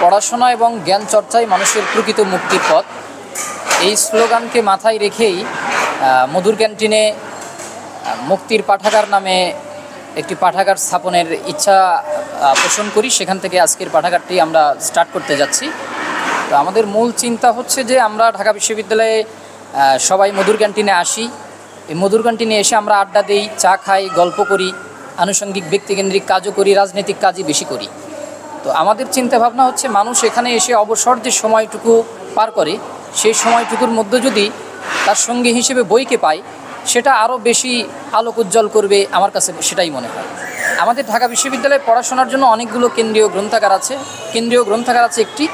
পড়াশোনা এবং জ্ঞান চর্চাই মানুষের প্রকৃত মুক্তির পথ। এই স্লোগানকে মাথায় রেখেই মধুর ক্যান্টিনে মুক্তির পাঠাগার নামে একটি পাঠাগার স্থাপনের ইচ্ছা পোষণ করি। সেখান থেকে আজকের পাঠাগারটি আমরা স্টার্ট করতে যাচ্ছি। তো আমাদের মূল চিন্তা হচ্ছে যে আমরা ঢাকা বিশ্ববিদ্যালয়ে সবাই মধুর ক্যান্টিনে আসি। এই মধুর ক্যান্টিনে এসে আমরা আড্ডা দিই, চা খাই, গল্প করি, আনুষঙ্গিক ব্যক্তিকেন্দ্রিক কাজও করি, রাজনৈতিক কাজই বেশি করি। তো আমাদের চিন্তাভাবনা হচ্ছে মানুষ এখানে এসে অবসর যে সময়টুকু পার করে, সেই সময়টুকুর মধ্যে যদি তার সঙ্গী হিসেবে বইকে পায়, সেটা আরও বেশি আলোক উজ্জ্বল করবে। আমার কাছে সেটাই মনে হয়। আমাদের ঢাকা বিশ্ববিদ্যালয়ে পড়াশোনার জন্য অনেকগুলো কেন্দ্রীয় গ্রন্থাগার আছে। কেন্দ্রীয় গ্রন্থাগার আছে একটি,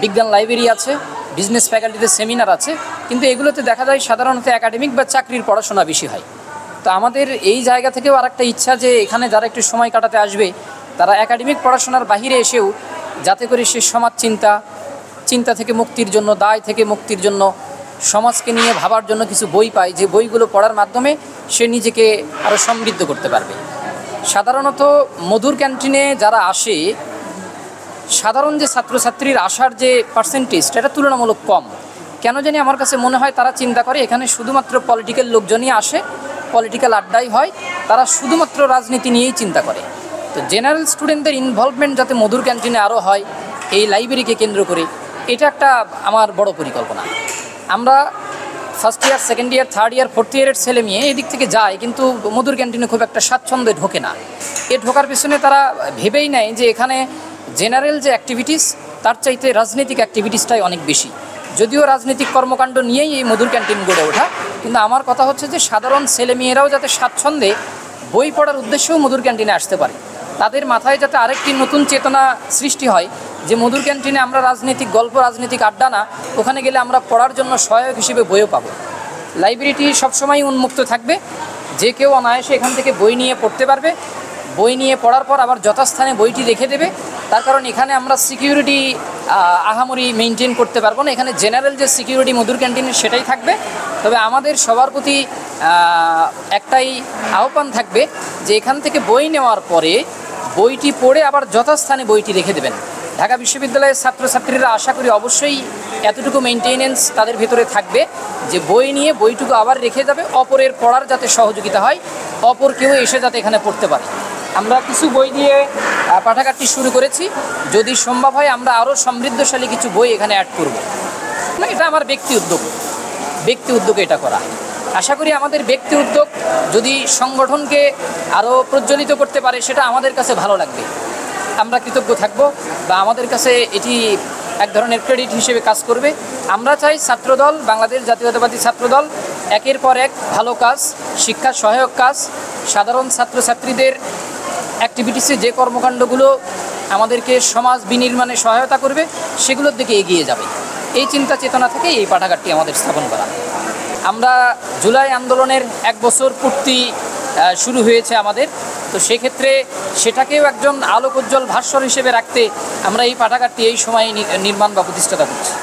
বিজ্ঞান লাইব্রেরি আছে, বিজনেস ফ্যাকাল্টিতে সেমিনার আছে, কিন্তু এগুলোতে দেখা যায় সাধারণত একাডেমিক বা চাকরির পড়াশোনা বেশি হয়। তো আমাদের এই জায়গা থেকেও আরেকটা ইচ্ছা যে এখানে যারা একটু সময় কাটাতে আসবে তারা একাডেমিক পড়াশোনার বাহিরে এসেও যাতে করে সে সমাজ চিন্তা থেকে মুক্তির জন্য, দায় থেকে মুক্তির জন্য, সমাজকে নিয়ে ভাবার জন্য কিছু বই পায়, যে বইগুলো পড়ার মাধ্যমে সে নিজেকে আরও সমৃদ্ধ করতে পারবে। সাধারণত মধুর ক্যান্টিনে যারা আসে, সাধারণ যে ছাত্রছাত্রীর আসার যে পার্সেন্টেজ, এটা তুলনামূলক কম। কেন জানি আমার কাছে মনে হয় তারা চিন্তা করে এখানে শুধুমাত্র পলিটিক্যাল লোকজনই আসে, পলিটিক্যাল আড্ডাই হয়, তারা শুধুমাত্র রাজনীতি নিয়েই চিন্তা করে। তো জেনারেল স্টুডেন্টদের ইনভলভমেন্ট যাতে মধুর ক্যান্টিনে আরও হয়, এই লাইব্রেরিকে কেন্দ্র করে, এটা একটা আমার বড় পরিকল্পনা। আমরা first year, second year, third year, fourth ইয়ারের ছেলে মেয়ে এদিক থেকে যায়, কিন্তু মধুর ক্যান্টিনে খুব একটা স্বাচ্ছন্দ্যে ঢোকে না। এ ঢোকার পিছনে তারা ভেবেই নেয় যে এখানে জেনারেল যে অ্যাক্টিভিটিস, তার চাইতে রাজনৈতিক অ্যাক্টিভিটিসটাই অনেক বেশি। যদিও রাজনৈতিক কর্মকাণ্ড নিয়েই এই মধুর ক্যান্টিন গড়ে ওঠা, কিন্তু আমার কথা হচ্ছে যে সাধারণ ছেলেমেয়েরাও যাতে স্বাচ্ছন্দ্যে বই পড়ার উদ্দেশ্যেও মধুর ক্যান্টিনে আসতে পারে। তাদের মাথায় যাতে আরেকটি নতুন চেতনা সৃষ্টি হয় যে মধুর ক্যান্টিনে আমরা রাজনৈতিক গল্প, রাজনৈতিক আড্ডা না, ওখানে গেলে আমরা পড়ার জন্য সহায়ক হিসেবে বইও পাবো। লাইব্রেরিটি সবসময় উন্মুক্ত থাকবে, যে কেউ অনায়াসে এখান থেকে বই নিয়ে পড়তে পারবে। বই নিয়ে পড়ার পর আবার যথাস্থানে বইটি রেখে দেবে। তার কারণ এখানে আমরা সিকিউরিটি আহামরি মেনটেন করতে পারবো না। এখানে জেনারেল যে সিকিউরিটি মধুর ক্যান্টিনের সেটাই থাকবে। তবে আমাদের সবার প্রতি একটাই আহ্বান থাকবে যে এখান থেকে বই নেওয়ার পরে বইটি পড়ে আবার যথাস্থানে বইটি রেখে দেবেন। ঢাকা বিশ্ববিদ্যালয়ের ছাত্রছাত্রীরা আশা করি অবশ্যই এতটুকু মেনটেনেন্স তাদের ভেতরে থাকবে যে বই নিয়ে বইটুকু আবার রেখে যাবে, অপরের পড়ার যাতে সহযোগিতা হয়, অপর কেউ এসে যাতে এখানে পড়তে পারে। আমরা কিছু বই দিয়ে পাঠাগারটি শুরু করেছি। যদি সম্ভব হয় আমরা আরও সমৃদ্ধশালী কিছু বই এখানে অ্যাড করব। না, এটা আমার ব্যক্তি উদ্যোগে এটা করা। আশা করি আমাদের ব্যক্তি উদ্যোগ যদি সংগঠনকে আরও প্রজ্বলিত করতে পারে, সেটা আমাদের কাছে ভালো লাগবে। আমরা কৃতজ্ঞ থাকব, বা আমাদের কাছে এটি এক ধরনের ক্রেডিট হিসেবে কাজ করবে। আমরা চাই ছাত্রদল, বাংলাদেশ জাতীয়তাবাদী ছাত্রদল একের পর এক ভালো কাজ, শিক্ষা সহায়ক কাজ, সাধারণ ছাত্রছাত্রীদের অ্যাক্টিভিটিসে যে কর্মকাণ্ডগুলো আমাদেরকে সমাজ বিনির্মাণে সহায়তা করবে, সেগুলোর দিকে এগিয়ে যাবে। এই চিন্তা চেতনা থেকে এই পাঠাগারটি আমাদের স্থাপন করা। আমরা জুলাই আন্দোলনের 1 বছর পূর্তি শুরু হয়েছে আমাদের, তো সেক্ষেত্রে সেটাকেও একজন আলোক উজ্জ্বল ভাস্বর হিসেবে রাখতে আমরা এই পাঠাগারটি এই সময়ে নির্মাণ বা প্রতিষ্ঠাতা করছি।